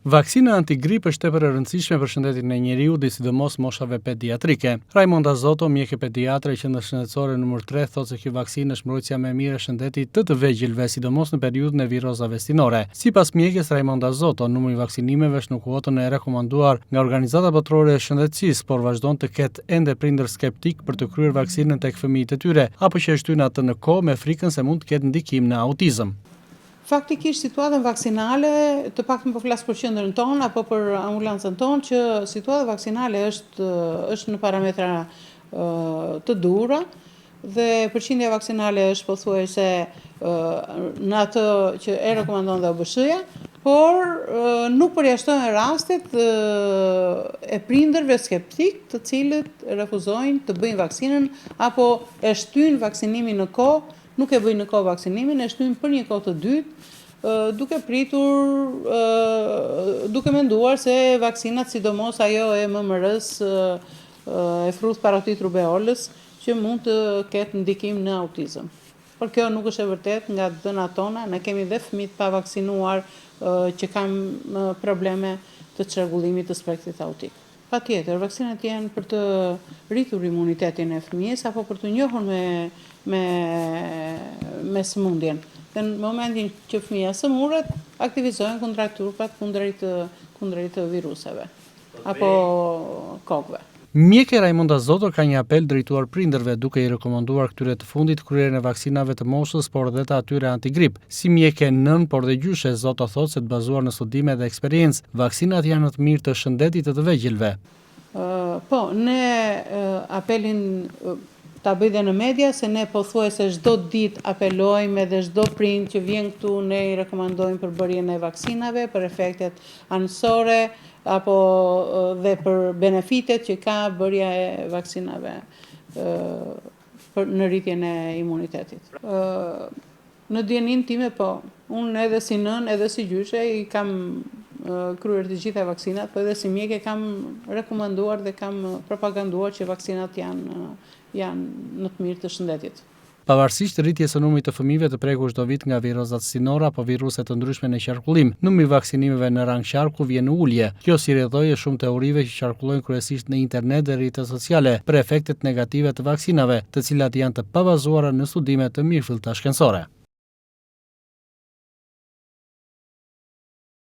Vaksina antigrip është tepër e rëndësishme për shëndetin e njeriu dhe sidomos moshave pediatrike. Raimonda Zoto, mjeke pediatre e qendrës shëndetësore nr. 3, thotë se kjo vaksinë është mbrojtësia më e mirë e shëndetit të vegjëlve, sidomos në periudhën e virozave stinore. Sipas mjekes Raimonda Zoto, numri i vaksinimeve është në kuotën e rekomanduar nga Organizata Botërore e Shëndetësisë, por vazhdon të ketë ende prindër skeptik për të kryer vaksinën tek fëmijët e tyre, apo që e shtyn atë në kohë me frikën se mund të ketë ndikim në autizëm. Faktikisht situatën vaksinale, të paktën po flas për qendrën tonë apo për ambulancën tonë, që situata vaksinale është në parametra të duhura dhe përqindja vaksinale është pothuajse në atë që e rekomandon dhe OBSH-ja, por nuk përjashtojnë rastet e prindërve skeptik të cilët refuzojnë të bëjnë vaksinën apo e shtyn vaksinimin në kohë. Nuk e bëjnë në kohë vaksinimin, e shtyn për një kohë të dytë, duke pritur, duke menduar se vaksinat, sidomos ajo e MMR-s, e frut parotit rubeolës, që mund të ketë ndikim në autizëm. Por kjo nuk është e vërtet nga dënat tona, ne kemi dhe fëmijë pa vaksinuar që kanë probleme të çrregullimit të spektrit autik. Patjetër, vaksinat janë për të rritur imunitetin e fëmijës apo për të njohur me sëmundjen. Dhe në momentin që fëmija sëmurët, aktivizohen kontraturpat kundrejt viruseve apo kokëve. Mjeke Raimonda Zoto ka një apel drejtuar prindërve duke i rekomanduar këtyre të fundit kryerjen e vaksinave të moshës, por edhe të atyre antigrip. Si mjeke nën, por dhe gjyshe, Zoto thotë se të bazuar në studime dhe eksperiencë, vaksinat janë të mirë të shëndetit të vegjëlve. Po, ne apelin ta bëj dhe në media, se ne pothuajse çdo ditë apelojmë dhe çdo prind që vjen këtu ne i rekomandojmë për bërjen e vaksinave, për efektet anësore apo dhe për benefitet që ka bërja e vaksinave në rritjen e imunitetit. Në dienin time, po, unë edhe si nën, edhe si gjyshe i kam kryer të gjitha vaksinat, po edhe si mjeke kam rekomanduar dhe kam propaganduar që vaksinat janë në të mirë të shëndetit. Pavarësisht rritjes së numrit të fëmijëve të prekur çdo vit nga virozat stinore apo viruse të ndryshme në qarkullim, numri i vaksinimeve në rang qarku vjen në ulje. Kjo si rrjedhoi shumë teorive që qarkullojnë kryesisht në internet dhe rrjetet sociale për efektet negative të vaksinave, të cilat janë të pabazuara në studime të mirëfillta shkencore.